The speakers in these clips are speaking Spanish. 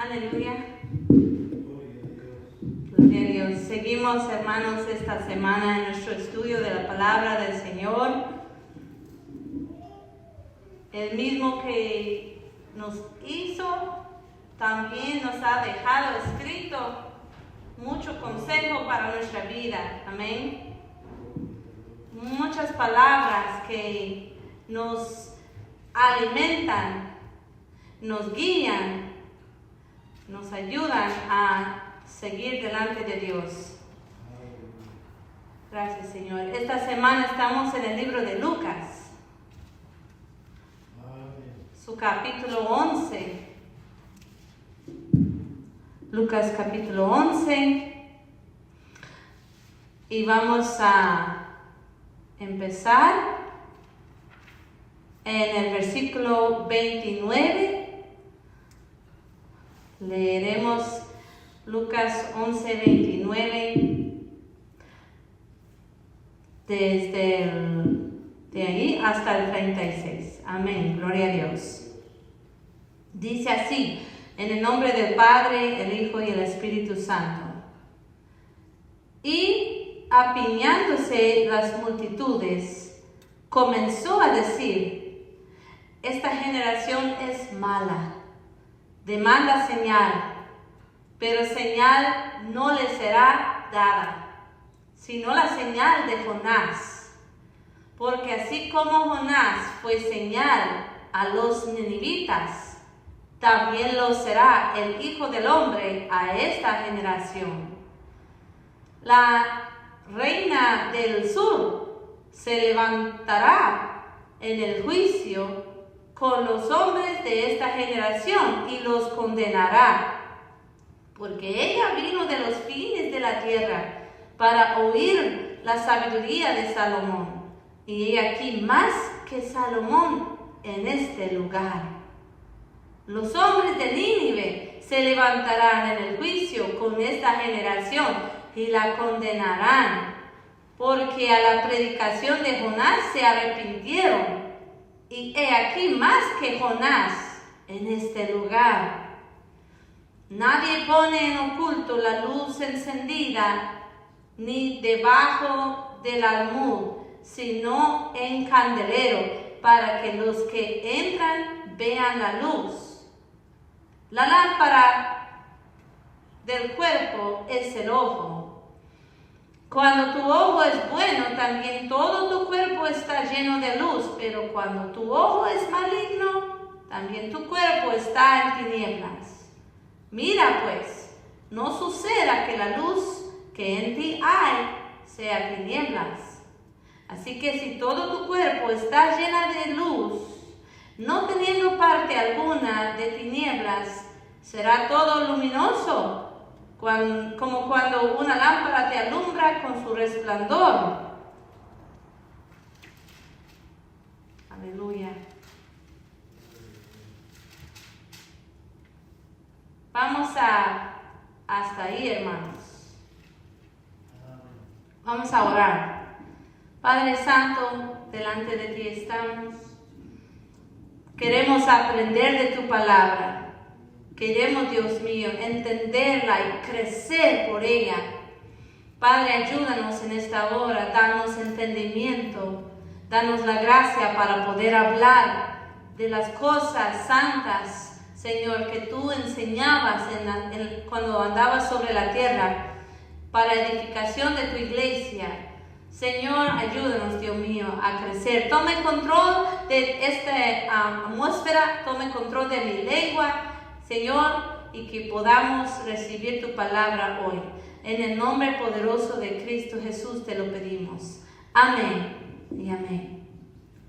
Aleluya. Gloria a Dios. Seguimos, hermanos, esta semana en nuestro estudio de la palabra del Señor. El mismo que nos hizo, también nos ha dejado escrito mucho consejo para nuestra vida. Amén. Muchas palabras que nos alimentan, nos guían, nos ayudan a seguir delante de Dios. Gracias, Señor. Esta semana estamos en el libro de Lucas, su capítulo 11. Lucas capítulo 11. Y vamos a empezar en el versículo 29. Leeremos Lucas 11, 29, de ahí hasta el 36. Amén, gloria a Dios. Dice así, en el nombre del Padre, el Hijo y el Espíritu Santo. Y apiñándose las multitudes, comenzó a decir: esta generación es mala, demanda señal, pero señal no le será dada, sino la señal de Jonás. Porque así como Jonás fue señal a los ninivitas, también lo será el Hijo del Hombre a esta generación. La reina del sur se levantará en el juicio con los hombres de esta generación y los condenará, porque ella vino de los fines de la tierra para oír la sabiduría de Salomón, y he aquí más que Salomón en este lugar. Los hombres de Nínive se levantarán en el juicio con esta generación y la condenarán, porque a la predicación de Jonás se arrepintieron. Y he aquí más que Jonás en este lugar. Nadie pone en oculto la luz encendida, ni debajo del almud, sino en candelero, para que los que entran vean la luz. La lámpara del cuerpo es el ojo. Cuando tu ojo es bueno, también todo tu cuerpo está lleno de luz, pero cuando tu ojo es maligno, también tu cuerpo está en tinieblas. Mira pues, no suceda que la luz que en ti hay sea tinieblas. Así que si todo tu cuerpo está llena de luz, no teniendo parte alguna de tinieblas, será todo luminoso, como cuando una lámpara te alumbra con su resplandor. Aleluya. Vamos hasta ahí, hermanos. Vamos a orar. Padre Santo, delante de ti estamos. Queremos aprender de tu palabra. Queremos, Dios mío, entenderla y crecer por ella. Padre, ayúdanos en esta hora, danos entendimiento, danos la gracia para poder hablar de las cosas santas, Señor, que tú enseñabas cuando andabas sobre la tierra, para edificación de tu iglesia. Señor, ayúdanos, Dios mío, a crecer. Tome control de esta atmósfera, tome control de mi lengua, Señor, y que podamos recibir tu palabra hoy. En el nombre poderoso de Cristo Jesús te lo pedimos. Amén y amén.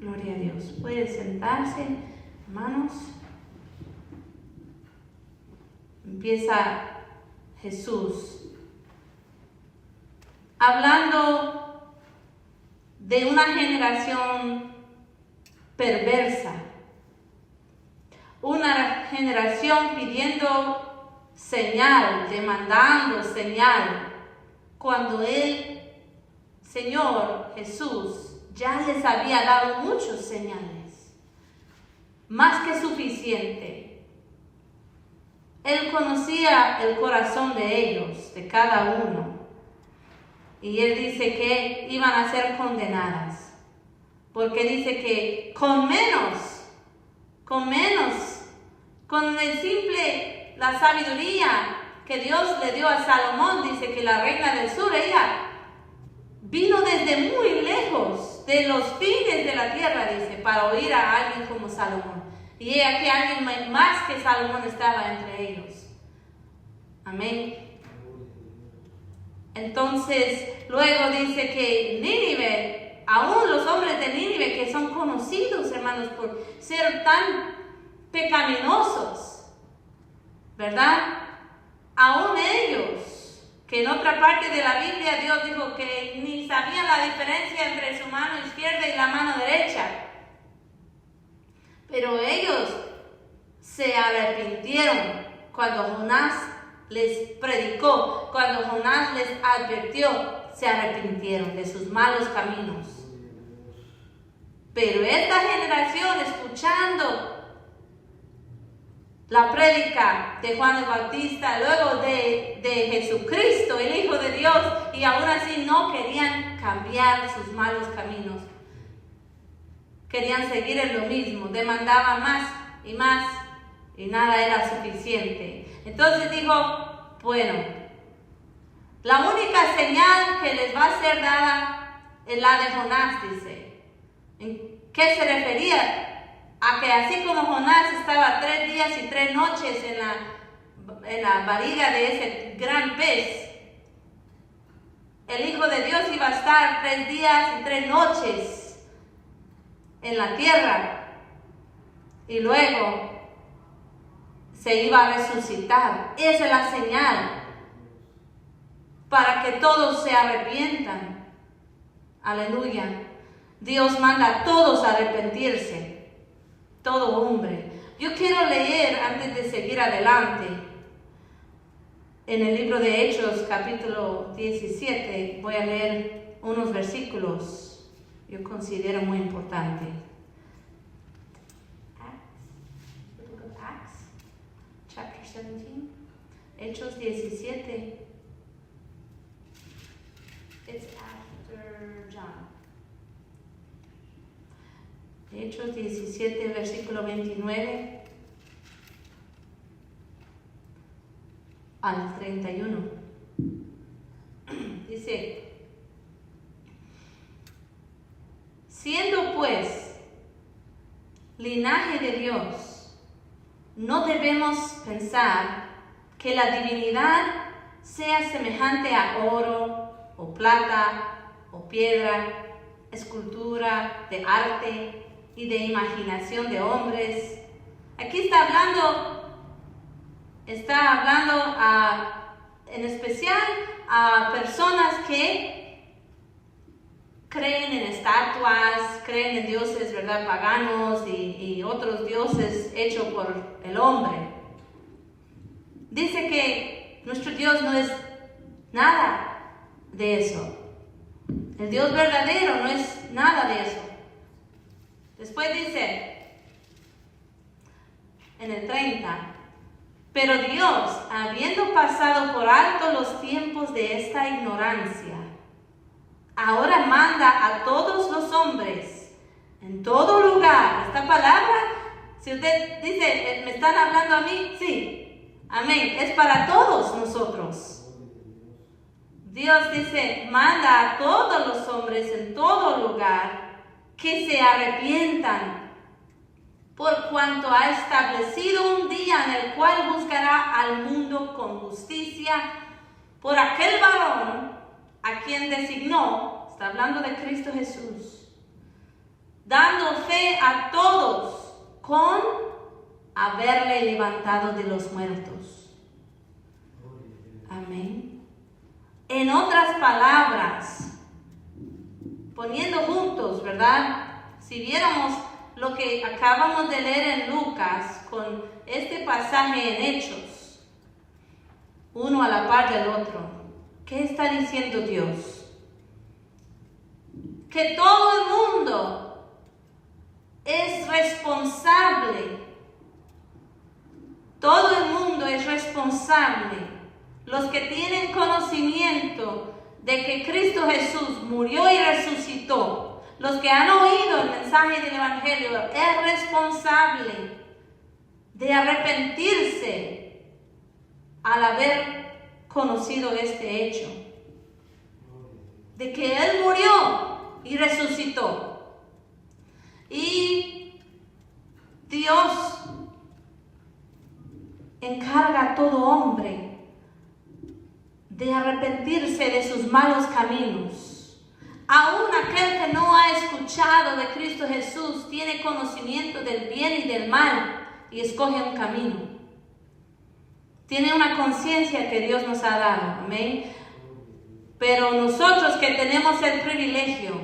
Gloria a Dios. Pueden sentarse, hermanos. Empieza Jesús hablando de una generación perversa. Una generación pidiendo señal, demandando señal, cuando el Señor Jesús ya les había dado muchas señales, más que suficiente. Él conocía el corazón de ellos, de cada uno. Y Él dice que iban a ser condenadas. Porque dice que con la sabiduría que Dios le dio a Salomón, dice que la reina del sur, ella vino desde muy lejos, de los fines de la tierra, dice, para oír a alguien como Salomón. Y ella que alguien más que Salomón estaba entre ellos. Amén. Entonces, luego dice que Nínive, aún los hombres de Nínive, que son conocidos, hermanos, por ser tan pecaminosos, ¿verdad? Aún ellos, que en otra parte de la Biblia Dios dijo que ni sabían la diferencia entre su mano izquierda y la mano derecha. Pero ellos se arrepintieron cuando Jonás les predicó, cuando Jonás les advirtió, se arrepintieron de sus malos caminos. Pero esta generación, escuchando la prédica de Juan el Bautista, luego de Jesucristo, el Hijo de Dios, y aún así no querían cambiar sus malos caminos. Querían seguir en lo mismo, demandaban más, y nada era suficiente. Entonces dijo, bueno, la única señal que les va a ser dada es la de Jonás, dice. ¿En qué se refería? A que así como Jonás estaba 3 días y 3 noches en la barriga de ese gran pez, el Hijo de Dios iba a estar 3 días y 3 noches en la tierra y luego se iba a resucitar. Esa es la señal para que todos se arrepientan. Aleluya. Dios manda a todos a arrepentirse, todo hombre. Yo quiero leer, antes de seguir adelante, en el libro de Hechos, capítulo 17, voy a leer unos versículos, yo considero muy importante. The book of Acts, chapter 17, Hechos 17. It's after John. Hechos 17, versículo 29 al 31. Dice, siendo pues linaje de Dios, no debemos pensar que la divinidad sea semejante a oro o plata o piedra, escultura de arte y de imaginación de hombres. Aquí está hablando en especial a personas que creen en estatuas, creen en dioses, ¿verdad?, paganos y otros dioses hechos por el hombre. Dice que nuestro Dios no es nada de eso. El Dios verdadero no es nada de eso. Después dice, en el 30, pero Dios, habiendo pasado por alto los tiempos de esta ignorancia, ahora manda a todos los hombres, en todo lugar. Esta palabra, si usted dice, ¿me están hablando a mí? Sí, amén, es para todos nosotros. Dios dice, manda a todos los hombres en todo lugar que se arrepientan, por cuanto ha establecido un día en el cual juzgará al mundo con justicia por aquel varón a quien designó, está hablando de Cristo Jesús, dando fe a todos con haberle levantado de los muertos. Amén. En otras palabras, poniendo juntos, ¿verdad? Si viéramos lo que acabamos de leer en Lucas con este pasaje en Hechos, uno a la par del otro, ¿qué está diciendo Dios? Que todo el mundo es responsable. Todo el mundo es responsable, los que tienen conocimiento de que Cristo Jesús murió y resucitó, los que han oído el mensaje del Evangelio, es responsable de arrepentirse al haber conocido este hecho, de que Él murió y resucitó. Y Dios encarga a todo hombre de arrepentirse de sus malos caminos. Aún aquel que no ha escuchado de Cristo Jesús tiene conocimiento del bien y del mal y escoge un camino. Tiene una conciencia que Dios nos ha dado. Amén. Pero nosotros que tenemos el privilegio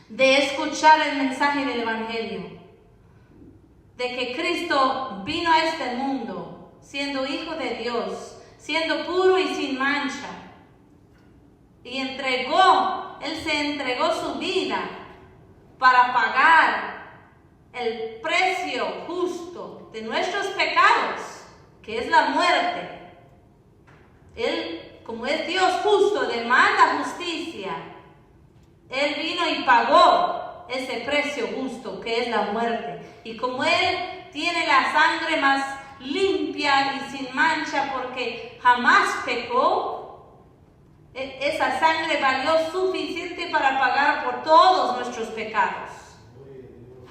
de escuchar el mensaje del Evangelio, de que Cristo vino a este mundo siendo Hijo de Dios, siendo puro y sin mancha, y Él se entregó su vida para pagar el precio justo de nuestros pecados, que es la muerte. Él, como es Dios justo, demanda justicia. Él vino y pagó ese precio justo, que es la muerte. Y como Él tiene la sangre más limpia y sin mancha, porque jamás pecó, esa sangre valió suficiente para pagar por todos nuestros pecados.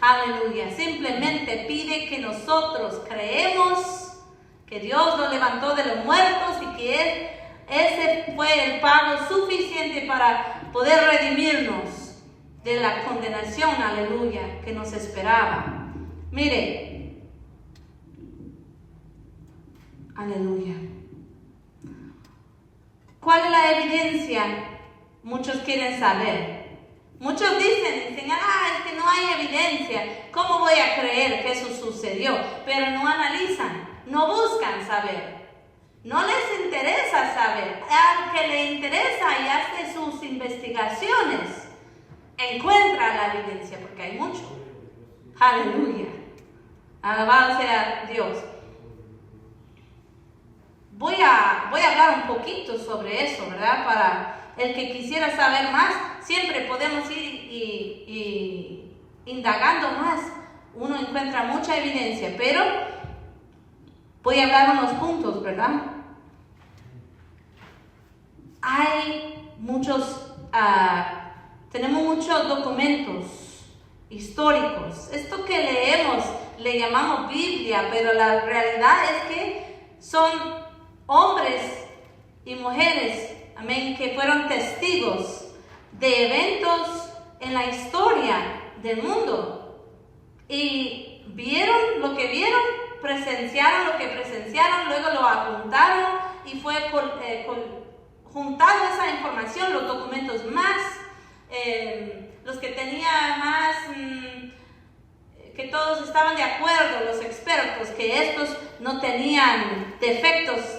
Aleluya. Simplemente pide que nosotros creemos que Dios lo levantó de los muertos y que ese fue el pago suficiente para poder redimirnos de la condenación, aleluya, que nos esperaba. Mire, aleluya. ¿Cuál es la evidencia? Muchos quieren saber. Muchos dicen, es que no hay evidencia. ¿Cómo voy a creer que eso sucedió? Pero no analizan, no buscan saber. No les interesa saber. Al que le interesa y hace sus investigaciones, encuentra la evidencia, porque hay mucho. Aleluya. Alabado sea Dios. Voy a hablar un poquito sobre eso, ¿verdad? Para el que quisiera saber más, siempre podemos ir y indagando más. Uno encuentra mucha evidencia, pero voy a hablar unos puntos, ¿verdad? Hay muchos, tenemos muchos documentos históricos. Esto que leemos le llamamos Biblia, pero la realidad es que son hombres y mujeres, amén, que fueron testigos de eventos en la historia del mundo y vieron lo que vieron, presenciaron lo que presenciaron, luego lo apuntaron y fue juntando esa información, los documentos más, los que tenían más, que todos estaban de acuerdo, los expertos, que estos no tenían defectos,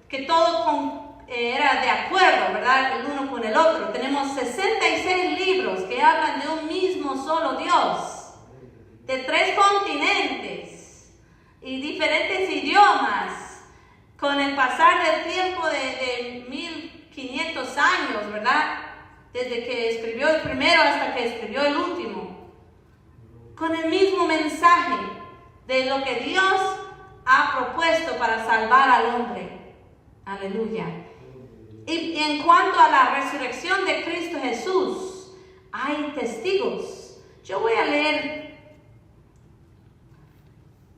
que todo era de acuerdo, ¿verdad? El uno con el otro. Tenemos 66 libros que hablan de un mismo solo Dios, de 3 continentes y diferentes idiomas, con el pasar del tiempo de 1500 años, ¿verdad? Desde que escribió el primero hasta que escribió el último, con el mismo mensaje de lo que Dios ha propuesto para salvar al hombre. Aleluya. Y en cuanto a la resurrección de Cristo Jesús, hay testigos. Yo voy a leer.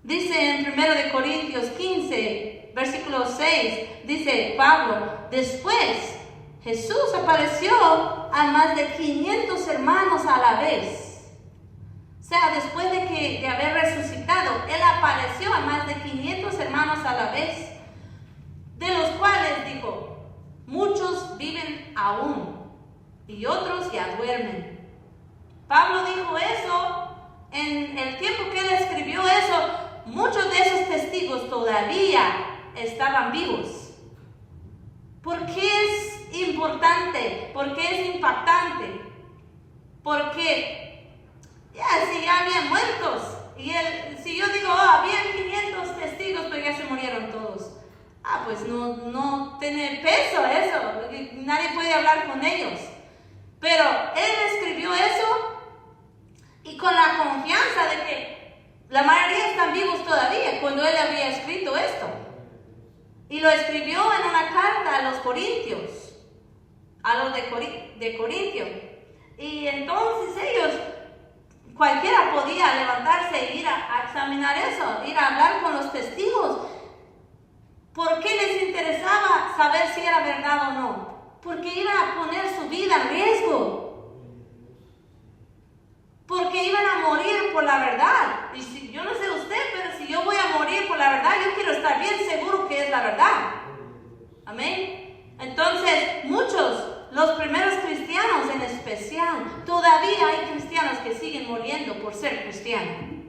Dice en 1 Corintios 15, versículo 6, dice Pablo, después Jesús apareció a más de 500 hermanos a la vez. O sea, después de haber resucitado, Él apareció a más de 500 hermanos a la vez, de los cuales dijo, muchos viven aún y otros ya duermen. Pablo dijo eso en el tiempo que él escribió eso. Muchos de esos testigos todavía estaban vivos. ¿Por qué es importante? ¿Por qué es impactante? Porque si ya habían muertos, y si yo digo, habían 500 testigos, pero ya se murieron pues no tiene peso eso, nadie puede hablar con ellos. Pero él escribió eso y con la confianza de que la mayoría están vivos todavía cuando él había escrito esto. Y lo escribió en una carta a los corintios, a los de Corintio. Y entonces ellos, cualquiera podía levantarse e ir a examinar eso, ir a hablar con los testigos. ¿Por qué les interesaba saber si era verdad o no? Porque iban a poner su vida en riesgo. Porque iban a morir por la verdad. Y si, yo no sé usted, pero si yo voy a morir por la verdad, yo quiero estar bien seguro que es la verdad. Amén. Entonces, los primeros cristianos en especial, todavía hay cristianos que siguen muriendo por ser cristianos,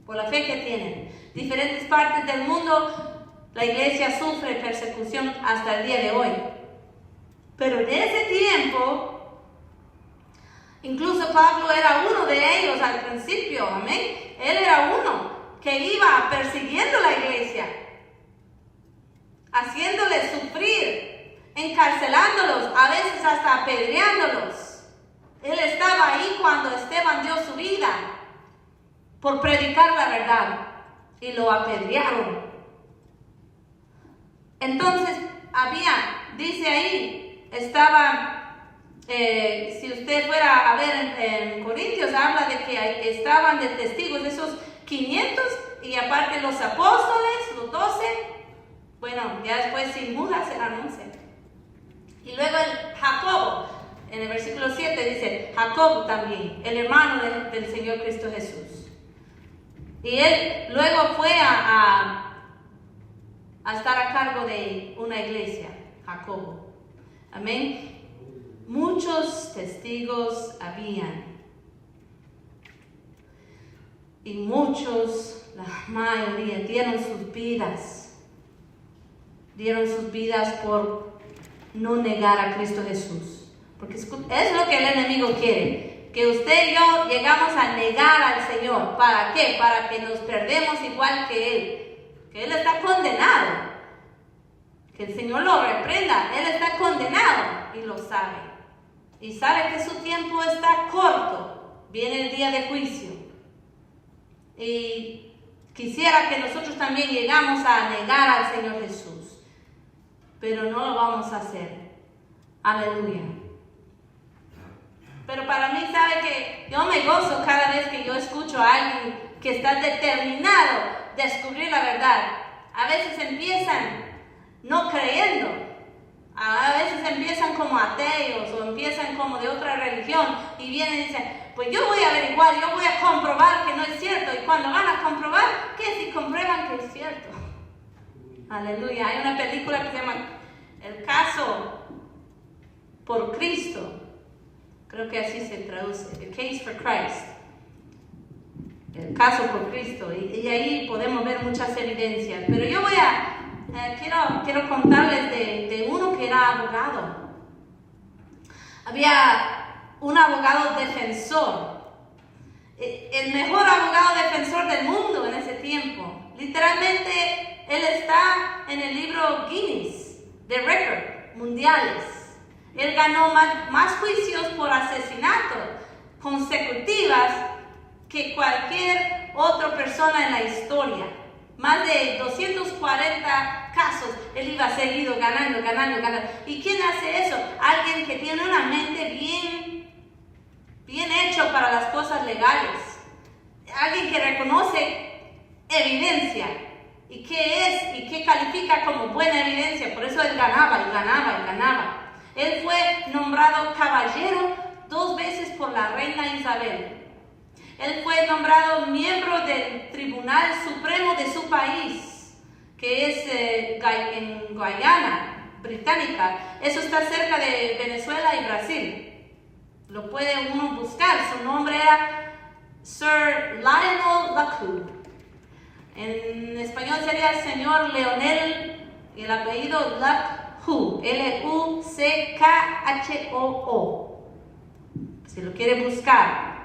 por la fe que tienen. Diferentes partes del mundo, la iglesia sufre persecución hasta el día de hoy. Pero en ese tiempo, incluso Pablo era uno de ellos al principio, amén. Él era uno que iba persiguiendo la iglesia, haciéndoles sufrir, encarcelándolos, a veces hasta apedreándolos. Él estaba ahí cuando Esteban dio su vida por predicar la verdad y lo apedrearon. Entonces dice ahí, si usted fuera a ver en Corintios, habla de que estaban de testigos de esos 500 y aparte los apóstoles, los 12, bueno, ya después sin Judas eran 11. Y luego el Jacobo, en el versículo 7 dice, Jacobo también, el hermano del Señor Cristo Jesús. Y él luego fue a estar a cargo de una iglesia, Jacobo. Amén. Muchos testigos habían. Y muchos, la mayoría, dieron sus vidas. Dieron sus vidas por no negar a Cristo Jesús. Porque es lo que el enemigo quiere. Que usted y yo llegamos a negar al Señor. ¿Para qué? Para que nos perdemos igual que Él. Que Él está condenado. Que el Señor lo reprenda. Él está condenado y lo sabe. Y sabe que su tiempo está corto. Viene el día de juicio. Y quisiera que nosotros también llegamos a negar al Señor Jesús. Pero no lo vamos a hacer. Aleluya. Pero para mí, sabe que yo me gozo cada vez que yo escucho a alguien que está determinado a descubrir la verdad. A veces empiezan no creyendo. A veces empiezan como ateos o empiezan como de otra religión y vienen y dicen, pues yo voy a averiguar, yo voy a comprobar que no es cierto. Y cuando van a comprobar, ¿qué si comprueban que es cierto? Aleluya. Hay una película que se llama El caso por Cristo. Creo que así se traduce. The Case for Christ. El caso por Cristo. Y ahí podemos ver muchas evidencias. Pero yo quiero contarles de uno que era abogado. Había un abogado defensor. El mejor abogado defensor del mundo en ese tiempo. Literalmente, él está en el libro Guinness de récord mundiales. Él ganó más juicios por asesinato consecutivas que cualquier otra persona en la historia. Más de 240 casos, él iba seguido ganando. ¿Y quién hace eso? Alguien que tiene una mente bien hecho para las cosas legales. Alguien que reconoce evidencia. ¿Y qué califica como buena evidencia? Por eso él ganaba. Él fue nombrado caballero 2 veces por la reina Isabel. Él fue nombrado miembro del Tribunal Supremo de su país, que es en Guayana, Británica. Eso está cerca de Venezuela y Brasil. Lo puede uno buscar. Su nombre era Sir Lionel Luckhoo. En español sería el señor Leonel y el apellido Luckhoo. Luckhoo. Si lo quiere buscar.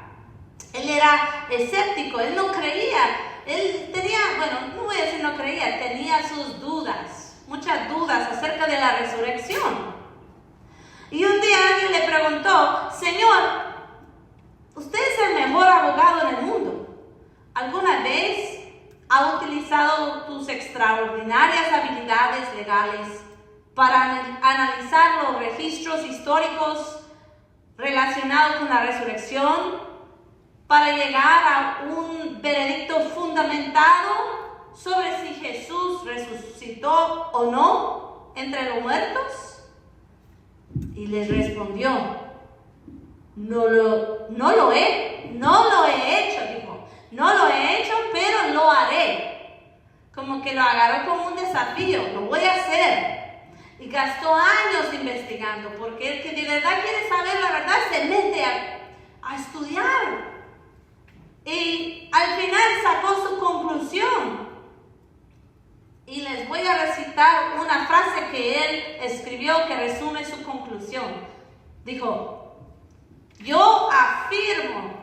Él era escéptico, él no creía. Él tenía, no voy a decir no creía, tenía sus dudas. muchas dudas acerca de la resurrección. Y un día alguien le preguntó: Señor, usted es el mejor abogado en el mundo. ¿Alguna vez ha utilizado tus extraordinarias habilidades legales para analizar los registros históricos relacionados con la resurrección, para llegar a un veredicto fundamentado sobre si Jesús resucitó o no entre los muertos? Y les respondió: no lo he hecho, dijo. No lo he hecho, pero lo haré. Como que lo agarró como un desafío, lo voy a hacer. Y gastó años investigando, porque el que de verdad quiere saber la verdad se mete a estudiar. Y al final sacó su conclusión. Y les voy a recitar una frase que él escribió que resume su conclusión. Dijo: yo afirmo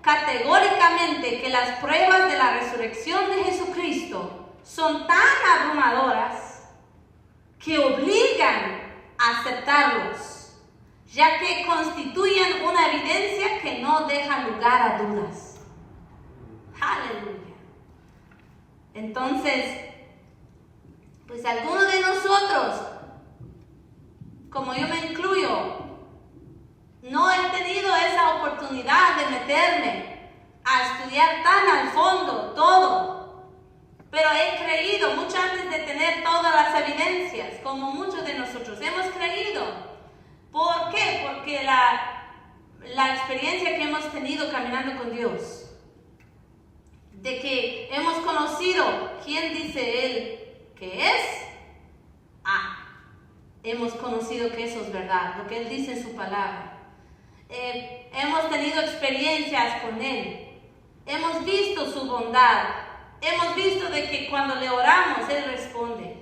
categóricamente que las pruebas de la resurrección de Jesucristo son tan abrumadoras que obligan a aceptarlos, ya que constituyen una evidencia que no deja lugar a dudas. Aleluya. Entonces, pues algunos de nosotros, como yo me incluyo, no he tenido esa oportunidad de meterme a estudiar tan al fondo todo. Pero he creído mucho antes de tener todas las evidencias, como muchos de nosotros hemos creído. ¿Por qué? Porque la experiencia que hemos tenido caminando con Dios, de que hemos conocido quién dice Él que es, hemos conocido que eso es verdad, lo que Él dice en su palabra. Hemos tenido experiencias con Él, hemos visto su bondad, hemos visto de que cuando le oramos, Él responde.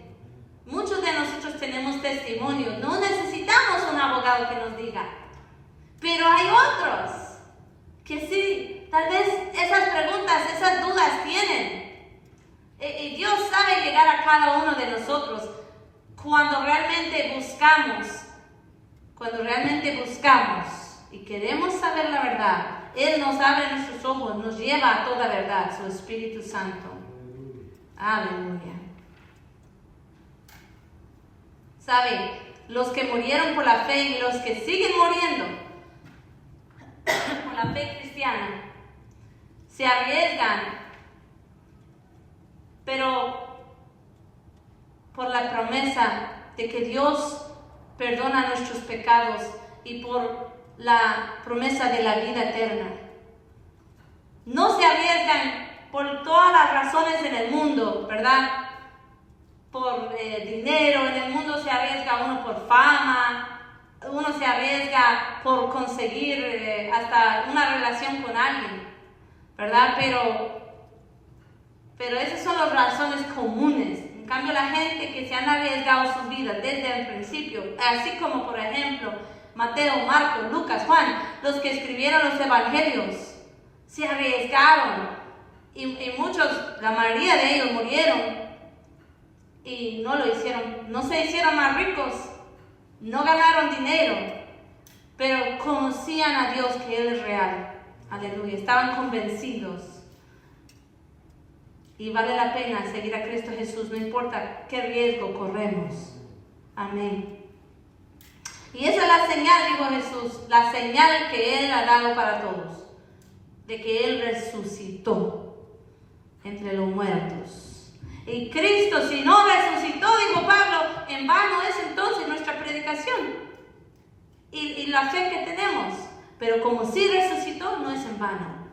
Muchos de nosotros tenemos testimonio, no necesitamos un abogado que nos diga. Pero hay otros que sí, tal vez esas preguntas, esas dudas tienen. Y Dios sabe llegar a cada uno de nosotros cuando realmente buscamos y queremos saber la verdad. Él nos abre nuestros ojos, nos lleva a toda verdad, su Espíritu Santo. Aleluya. ¿Sabe? Los que murieron por la fe y los que siguen muriendo por la fe cristiana se arriesgan, pero por la promesa de que Dios perdona nuestros pecados y por la promesa de la vida eterna. No se arriesgan por todas las razones en el mundo, ¿verdad? Por dinero, en el mundo se arriesga uno por fama, uno se arriesga por conseguir hasta una relación con alguien, ¿verdad? Pero esas son las razones comunes. En cambio, la gente que se han arriesgado sus vidas desde el principio, así como por ejemplo Mateo, Marcos, Lucas, Juan, los que escribieron los evangelios, se arriesgaron y muchos, la mayoría de ellos murieron y no lo hicieron, no se hicieron más ricos, no ganaron dinero, pero conocían a Dios que Él es real. Aleluya, estaban convencidos. Y vale la pena seguir a Cristo Jesús, no importa qué riesgo corremos. Amén. Y esa es la señal, dijo Jesús, la señal que Él ha dado para todos, de que Él resucitó entre los muertos. Y Cristo, si no resucitó, dijo Pablo, en vano es entonces nuestra predicación y la fe que tenemos. Pero como sí resucitó, no es en vano.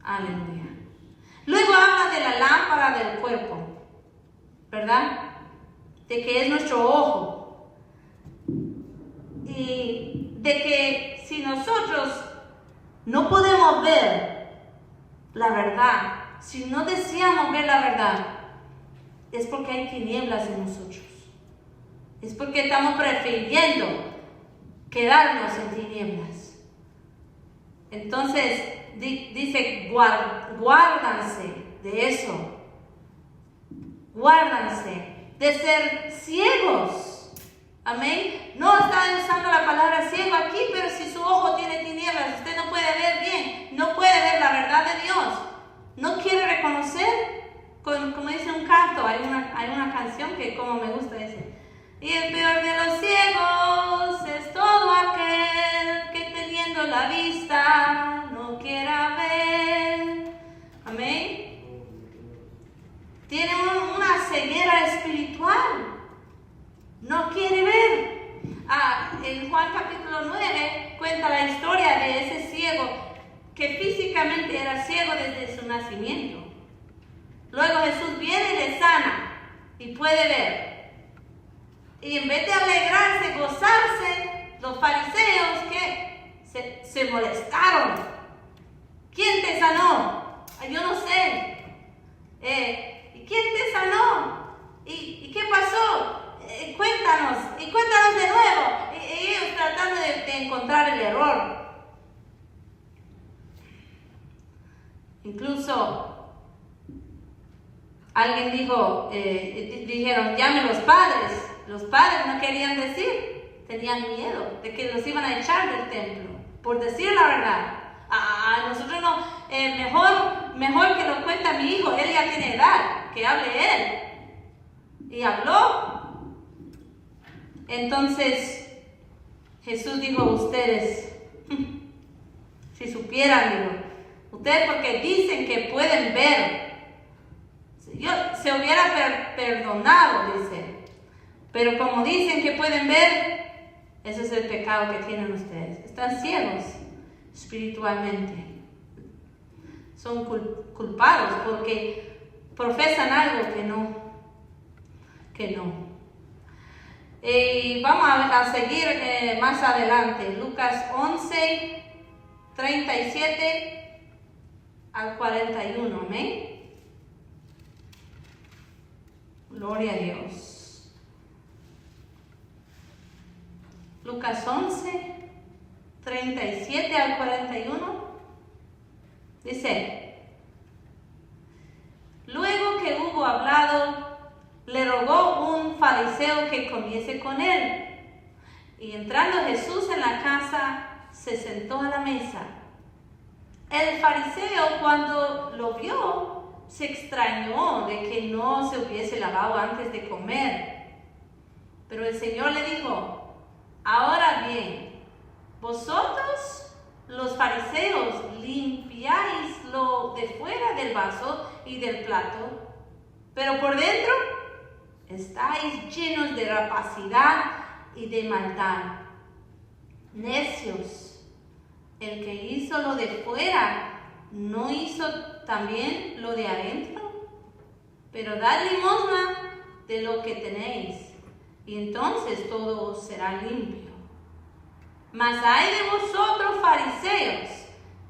Aleluya. Luego habla de la lámpara del cuerpo, ¿verdad? De que es nuestro ojo. Y de que si nosotros no podemos ver la verdad, si no deseamos ver la verdad, es porque hay tinieblas en nosotros. Es porque estamos prefiriendo quedarnos en tinieblas. Entonces, dice, guárdanse de eso. Guárdanse de ser ciegos. Amén. No está usando la palabra ciego aquí, pero si su ojo tiene tinieblas, usted no puede ver bien, no puede ver la verdad de Dios. No quiere reconocer, como dice un canto, hay una canción que como me gusta, dice: y el peor de los ciegos es todo aquel que teniendo la vista no quiera ver. Amén. Tiene una ceguera espiritual. No quiere ver. En Juan capítulo 9 cuenta la historia de ese ciego que físicamente era ciego desde su nacimiento. Luego Jesús viene y le sana y puede ver. Y en vez de alegrarse, gozarse, los fariseos que se molestaron. ¿Quién te sanó? Yo no sé. ¿Quién te sanó? ¿Y qué pasó? Cuéntanos de nuevo. Y ellos tratando de encontrar el error. Incluso alguien dijeron, llame a los padres. Los padres no querían decir, tenían miedo de que los iban a echar del templo por decir la verdad. Nosotros no, mejor que lo cuente mi hijo, él ya tiene edad, que hable él. Y habló. Entonces Jesús dijo: ustedes, si supieran, digo, ustedes porque dicen que pueden ver, se hubiera perdonado, dice, pero como dicen que pueden ver, ese es el pecado que tienen ustedes. Están ciegos espiritualmente, son culpados porque profesan algo que no. Y vamos a seguir más adelante. Lucas 11, 37 al 41. Amén. Gloria a Dios. Lucas 11, 37 al 41. Dice: luego que hubo hablado, le rogó un fariseo que comiese con él. Y entrando Jesús en la casa, se sentó a la mesa. El fariseo, cuando lo vio, se extrañó de que no se hubiese lavado antes de comer. Pero el Señor le dijo: ahora bien, vosotros, los fariseos, limpiáis lo de fuera del vaso y del plato, pero por dentro estáis llenos de rapacidad y de maldad. Necios, el que hizo lo de fuera, ¿no hizo también lo de adentro? Pero dad limosna de lo que tenéis, y entonces todo será limpio. Mas hay de vosotros, fariseos,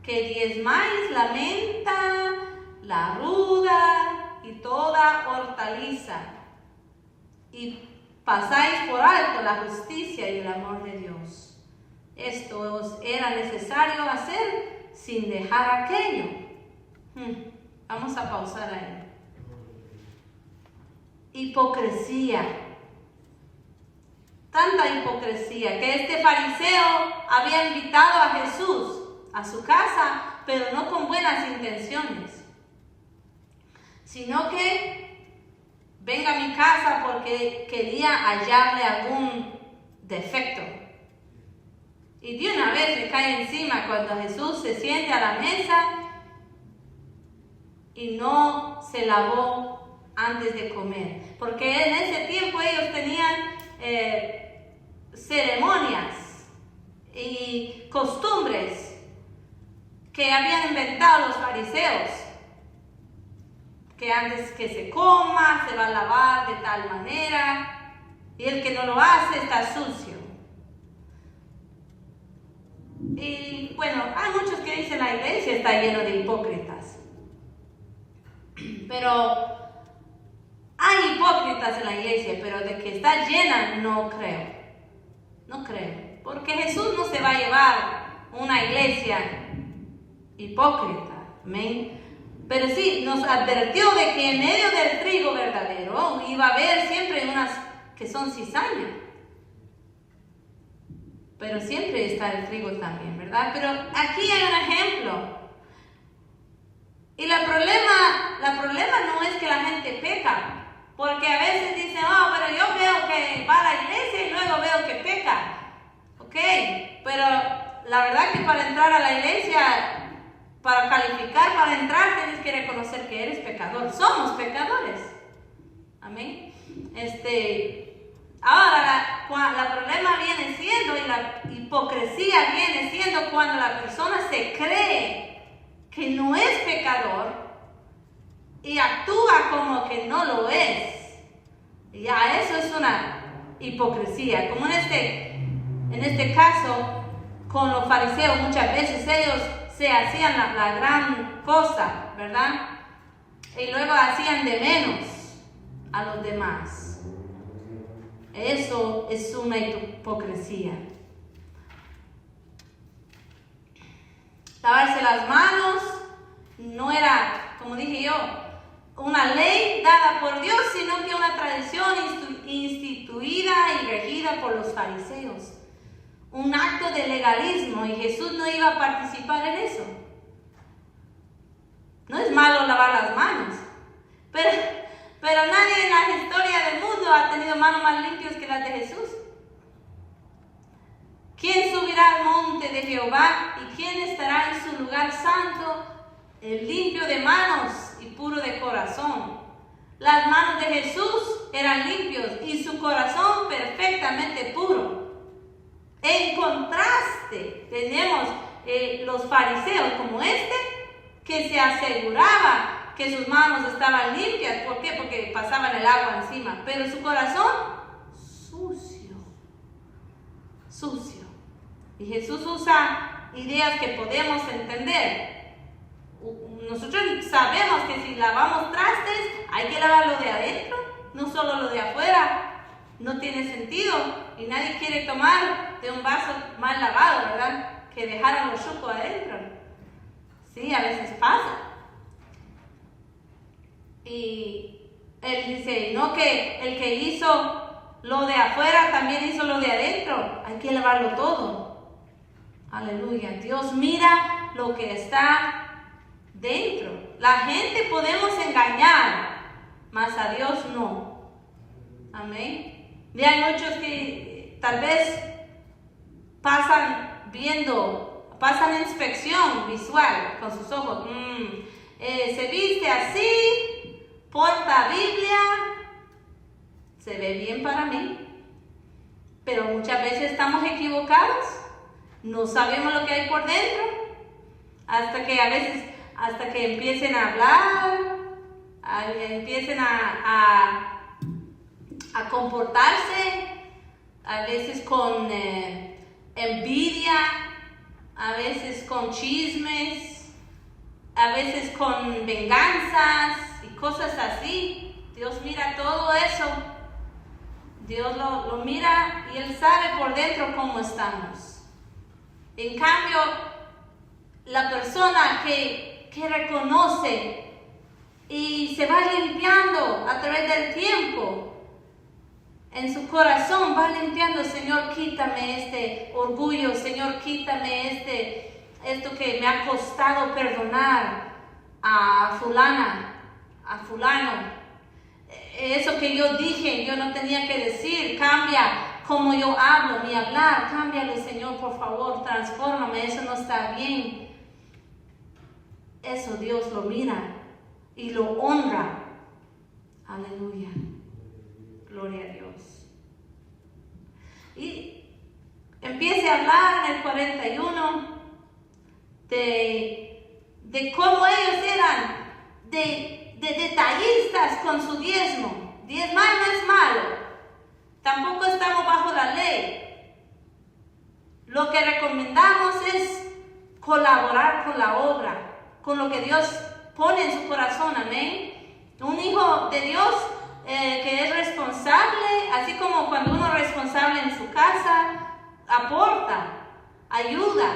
que diezmáis la menta, la ruda y toda hortaliza, y pasáis por alto la justicia y el amor de Dios. Esto os era necesario hacer sin dejar aquello. Vamos a pausar ahí. Hipocresía. Tanta hipocresía que este fariseo había invitado a Jesús a su casa, pero no con buenas intenciones, sino que venga a mi casa porque quería hallarle algún defecto. Y de una vez le cae encima cuando Jesús se siente a la mesa y no se lavó antes de comer. Porque en ese tiempo ellos tenían ceremonias y costumbres que habían inventado los fariseos. Que antes que se coma, se va a lavar de tal manera, y el que no lo hace está sucio. Y bueno, hay muchos que dicen la iglesia está lleno de hipócritas. Pero hay hipócritas en la iglesia, pero de que está llena no creo. No creo. Porque Jesús no se va a llevar una iglesia hipócrita. Amén. Pero sí, nos advirtió de que en medio del trigo verdadero iba a haber siempre unas que son cizaña. Pero siempre está el trigo también, ¿verdad? Pero aquí hay un ejemplo. Y el problema no es que la gente peca, porque a veces dicen, oh, pero yo veo que va a la iglesia y luego veo que peca. Ok, pero la verdad que para entrar a la iglesia, para calificar, para entrar, tienes que reconocer que eres pecador. Somos pecadores. Amén. Ahora, el problema viene siendo, y la hipocresía viene siendo cuando la persona se cree que no es pecador y actúa como que no lo es. Ya, eso es una hipocresía. Como en este caso, con los fariseos, muchas veces ellos se hacían la gran cosa, ¿verdad? Y luego hacían de menos a los demás. Eso es una hipocresía. Lavarse las manos no era, como dije yo, una ley dada por Dios, sino que una tradición instituida y regida por los fariseos. Un acto de legalismo, y Jesús no iba a participar en eso. No es malo lavar las manos, pero nadie en la historia del mundo ha tenido manos más limpias que las de Jesús. ¿Quién subirá al monte de Jehová y quién estará en su lugar santo? El limpio de manos y puro de corazón. Las manos de Jesús eran limpios y su corazón perfectamente puro. En contraste, tenemos los fariseos como que se aseguraba que sus manos estaban limpias. ¿Por qué? Porque pasaban el agua encima. Pero su corazón, sucio. Y Jesús usa ideas que podemos entender. Nosotros sabemos que si lavamos trastes, hay que lavarlo de adentro, no solo lo de afuera. No tiene sentido. Y nadie quiere tomar de un vaso mal lavado, ¿verdad? Que dejaron los chucos adentro. Sí, a veces pasa. Y él dice, no que el que hizo lo de afuera también hizo lo de adentro. Hay que lavarlo todo. Aleluya. Dios mira lo que está dentro. La gente podemos engañar, mas a Dios no. Amén. Y hay muchos que tal vez pasan inspección visual con sus ojos. Se viste así, porta Biblia, se ve bien para mí. Pero muchas veces estamos equivocados. No sabemos lo que hay por dentro, hasta que empiecen a hablar, empiecen a comportarse, a veces con envidia, a veces con chismes, a veces con venganzas y cosas así. Dios mira todo eso. Dios lo mira y Él sabe por dentro cómo estamos. En cambio, la persona que reconoce y se va limpiando a través del tiempo, en su corazón va limpiando, Señor, quítame este orgullo, Señor, quítame esto que me ha costado perdonar a fulana, a fulano. Eso que yo dije, yo no tenía que decir, cambia como yo hablo, mi hablar, cámbialo, Señor, por favor, transfórmame, eso no está bien. Eso Dios lo mira y lo honra. Aleluya. Gloria a Dios. Y empiece a hablar en el 41 de cómo ellos eran de detallistas con su diezmo. Diezmar no es malo. Tampoco estamos bajo la ley. Lo que recomendamos es colaborar con la obra, con lo que Dios pone en su corazón. Amén. Un hijo de Dios que es responsable, así como cuando uno es responsable en su casa, aporta, ayuda,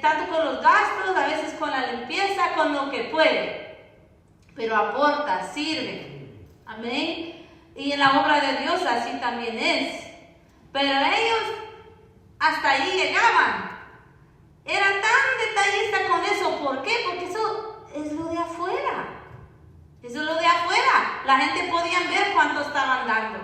tanto con los gastos, a veces con la limpieza, con lo que puede. Pero aporta, sirve. Amén. Y en la obra de Dios así también es. Pero ellos hasta ahí llegaban. Eran tan detallistas con eso. ¿Por qué? Porque eso es lo de afuera. Eso es lo de afuera. La gente podía ver cuánto estaban dando.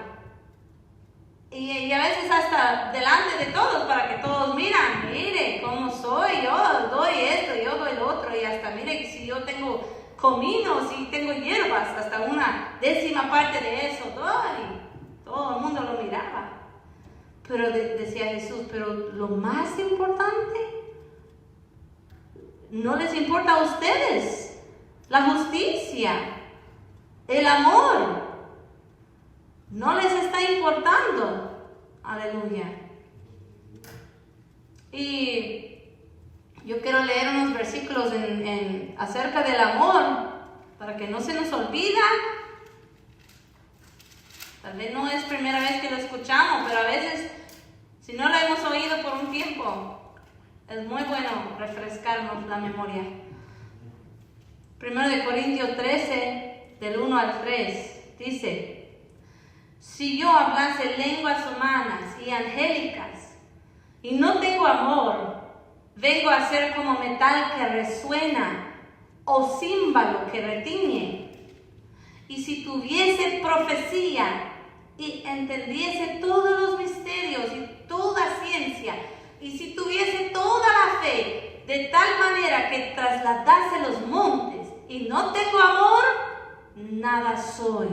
Y a veces hasta delante de todos, para que todos miran, mire cómo soy, yo doy esto, yo doy lo otro, y hasta mire si yo tengo cominos y tengo hierbas, hasta una 10ª parte de eso doy. Todo el mundo lo miraba. Pero decía Jesús, pero lo más importante, no les importa a ustedes, la justicia, el amor. No les está importando. Aleluya. Y yo quiero leer unos versículos acerca del amor, para que no se nos olvida. Tal vez no es primera vez que lo escuchamos, pero a veces, si no lo hemos oído por un tiempo, es muy bueno refrescarnos la memoria. 1 Corintios 13, del 1 al 3, dice: si yo hablase lenguas humanas y angélicas y no tengo amor, vengo a ser como metal que resuena o címbalo que retiñe. Y si tuviese profecía y entendiese todos los misterios y toda ciencia, y si tuviese toda la fe de tal manera que trasladase los montes y no tengo amor, nada soy.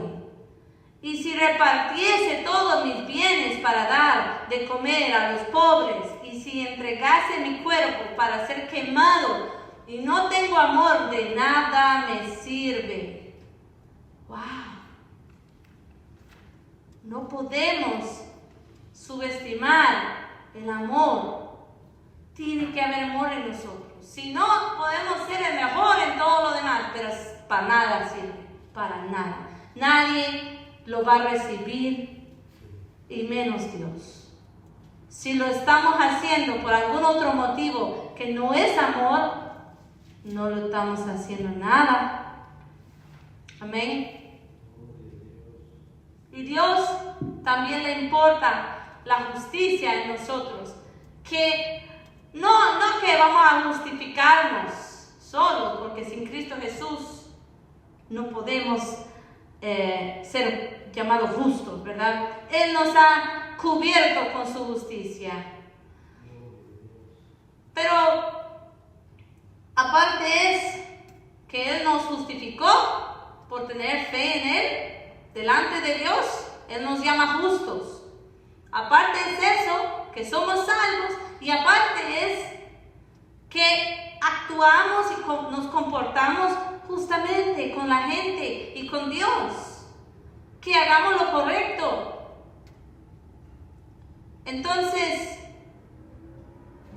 Y si repartiese todos mis bienes para dar de comer a los pobres, y si entregase mi cuerpo para ser quemado, y no tengo amor, de nada me sirve. ¡Wow! No podemos subestimar el amor. Tiene que haber amor en nosotros. Si no, podemos ser el mejor en todo lo demás, pero para nada sirve, para nada. Nadie lo va a recibir, y menos Dios. Si lo estamos haciendo por algún otro motivo que no es amor, no lo estamos haciendo nada. Amén. Y Dios también le importa la justicia en nosotros, que no que vamos a justificarnos solos, porque sin Cristo Jesús no podemos ser llamados justos, ¿verdad? Él nos ha cubierto con su justicia. Pero aparte es que Él nos justificó por tener fe en Él, delante de Dios. Él nos llama justos. Aparte es eso, que somos salvos, y aparte es que actuamos y nos comportamos justamente con la gente y con Dios, que hagamos lo correcto. Entonces,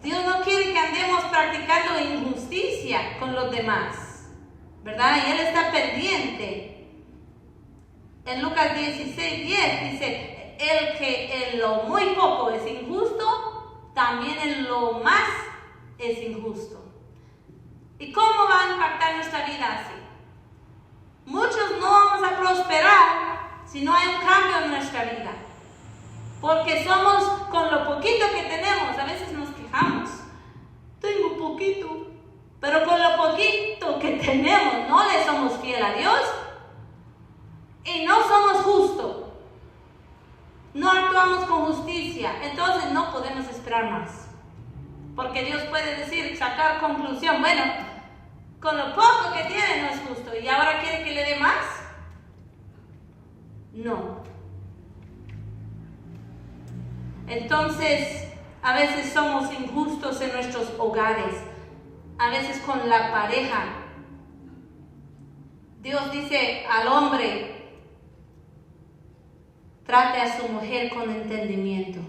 Dios no quiere que andemos practicando injusticia con los demás, ¿verdad? Y Él está pendiente. En Lucas 16:10 dice: el que en lo muy poco es injusto, también en lo más es injusto. ¿Y cómo va a impactar nuestra vida así? Muchos no vamos a prosperar si no hay un cambio en nuestra vida. Porque somos, con lo poquito que tenemos, a veces nos quejamos. Tengo poquito. Pero con lo poquito que tenemos, no le somos fiel a Dios. Y no somos justos. No actuamos con justicia. Entonces no podemos esperar más. Porque Dios puede decir, sacar conclusión: bueno, con lo poco que tiene no es justo, ¿y ahora quiere que le dé más? No. Entonces, a veces somos injustos en nuestros hogares, a veces con la pareja. Dios dice al hombre: trate a su mujer con entendimiento,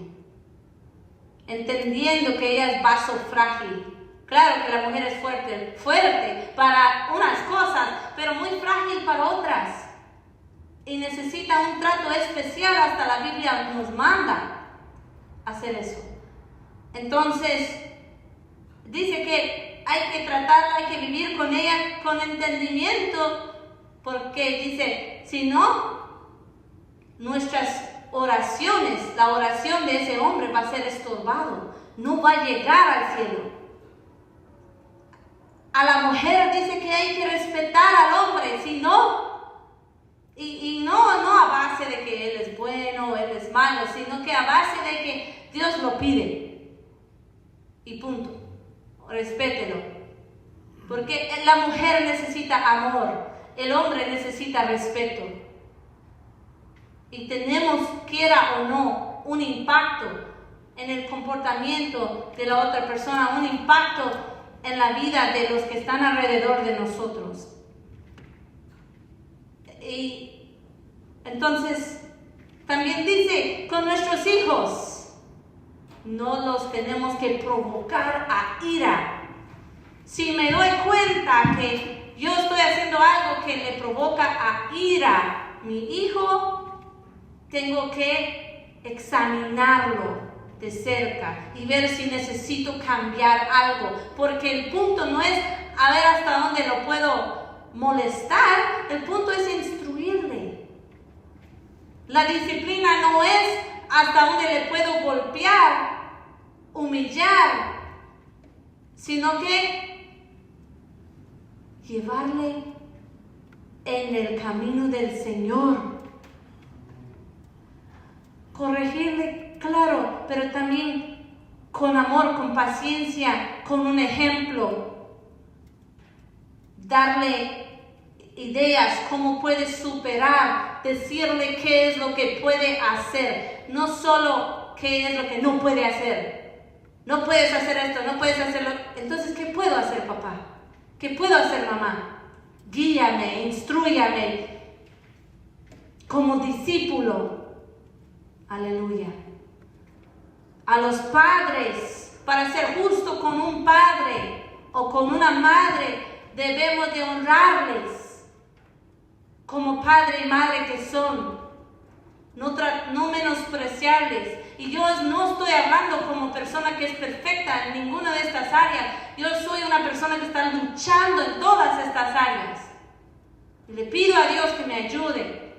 entendiendo que ella es vaso frágil. Claro que la mujer es fuerte para unas cosas, pero muy frágil para otras. Y necesita un trato especial, hasta la Biblia nos manda hacer eso. Entonces, dice que hay que tratarla, hay que vivir con ella con entendimiento, porque dice, si no, nuestras oraciones, la oración de ese hombre va a ser estorbado, no va a llegar al cielo. A la mujer dice que hay que respetar al hombre, si no, y no a base de que él es bueno o él es malo, sino que a base de que Dios lo pide. Y punto. Respételo. Porque la mujer necesita amor, el hombre necesita respeto. Y tenemos, quiera o no, un impacto en el comportamiento de la otra persona, un impacto en la vida de los que están alrededor de nosotros. Y entonces, también dice, con nuestros hijos, no los tenemos que provocar a ira. Si me doy cuenta que yo estoy haciendo algo que le provoca a ira a mi hijo, tengo que examinarlo de cerca y ver si necesito cambiar algo, porque el punto no es a ver hasta dónde lo puedo molestar, el punto es instruirle. La disciplina no es hasta dónde le puedo golpear, humillar, sino que llevarle en el camino del Señor. Corregirle, claro, pero también con amor, con paciencia, con un ejemplo. Darle ideas, cómo puede superar, decirle qué es lo que puede hacer, no solo qué es lo que no puede hacer. No puedes hacer esto, no puedes hacerlo. Entonces, ¿qué puedo hacer, papá? ¿Qué puedo hacer, mamá? Guíame, instrúyame como discípulo. Aleluya. A los padres, para ser justo con un padre o con una madre, debemos de honrarles como padre y madre que son, no menospreciarles. Y yo no estoy hablando como persona que es perfecta en ninguna de estas áreas. Yo soy una persona que está luchando en todas estas áreas. Y le pido a Dios que me ayude.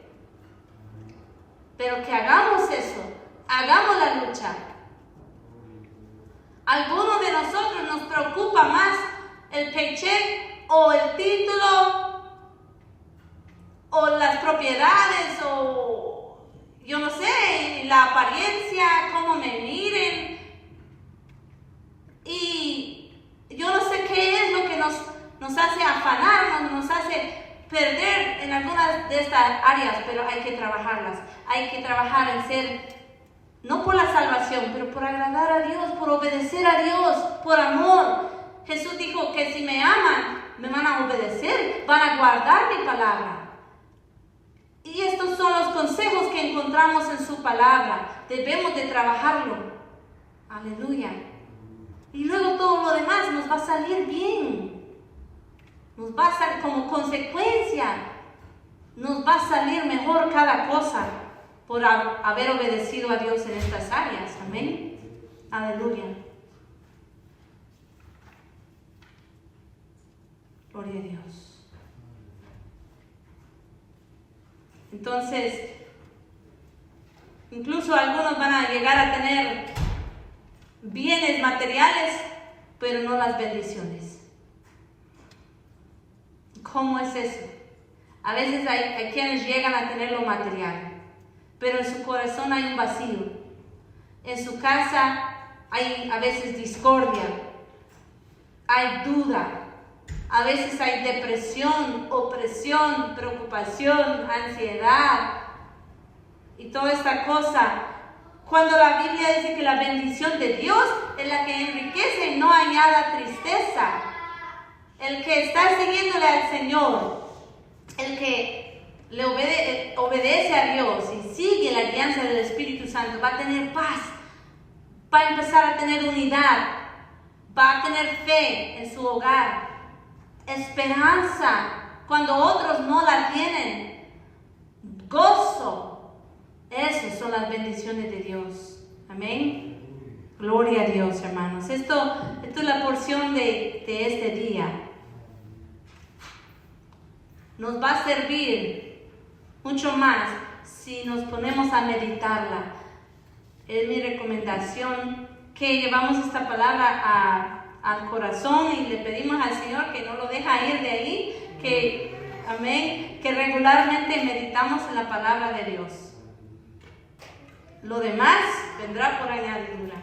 Pero que hagamos eso, hagamos la lucha. Algunos de nosotros nos preocupa más el paycheck o el título o las propiedades o yo no sé, la apariencia, cómo me miren. Y yo no sé qué es lo que nos hace afanarnos, nos hace perder en algunas de estas áreas, pero hay que trabajarlas. Hay que trabajar en ser, no por la salvación, pero por agradar a Dios, por obedecer a Dios, por amor. Jesús dijo que si me aman, me van a obedecer, van a guardar mi palabra. Y estos son los consejos que encontramos en su palabra. Debemos de trabajarlo. Aleluya. Y luego todo lo demás nos va a salir bien. Nos va a salir como consecuencia. Nos va a salir mejor cada cosa por haber obedecido a Dios en estas áreas. Amén. Aleluya. Gloria a Dios. Entonces, incluso algunos van a llegar a tener bienes materiales, pero no las bendiciones. ¿Cómo es eso? A veces hay quienes llegan a tener lo material, pero en su corazón hay un vacío. En su casa hay a veces discordia, hay duda. A veces hay depresión, opresión, preocupación, ansiedad y toda esta cosa. Cuando la Biblia dice que la bendición de Dios es la que enriquece y no añada tristeza. El que está siguiéndole al Señor, el que le obedece a Dios y sigue la guianza del Espíritu Santo, va a tener paz, va a empezar a tener unidad, va a tener fe en su hogar. Esperanza cuando otros no la tienen, gozo. Esas son las bendiciones de Dios. Amén. Gloria a Dios, hermanos. Esto Esta es la porción de este día. Nos va a servir mucho más si nos ponemos a meditarla. Es mi recomendación que llevamos esta palabra al corazón y le pedimos al Señor que no lo deja ir de ahí, que regularmente meditamos en la palabra de Dios. Lo demás vendrá por añadidura.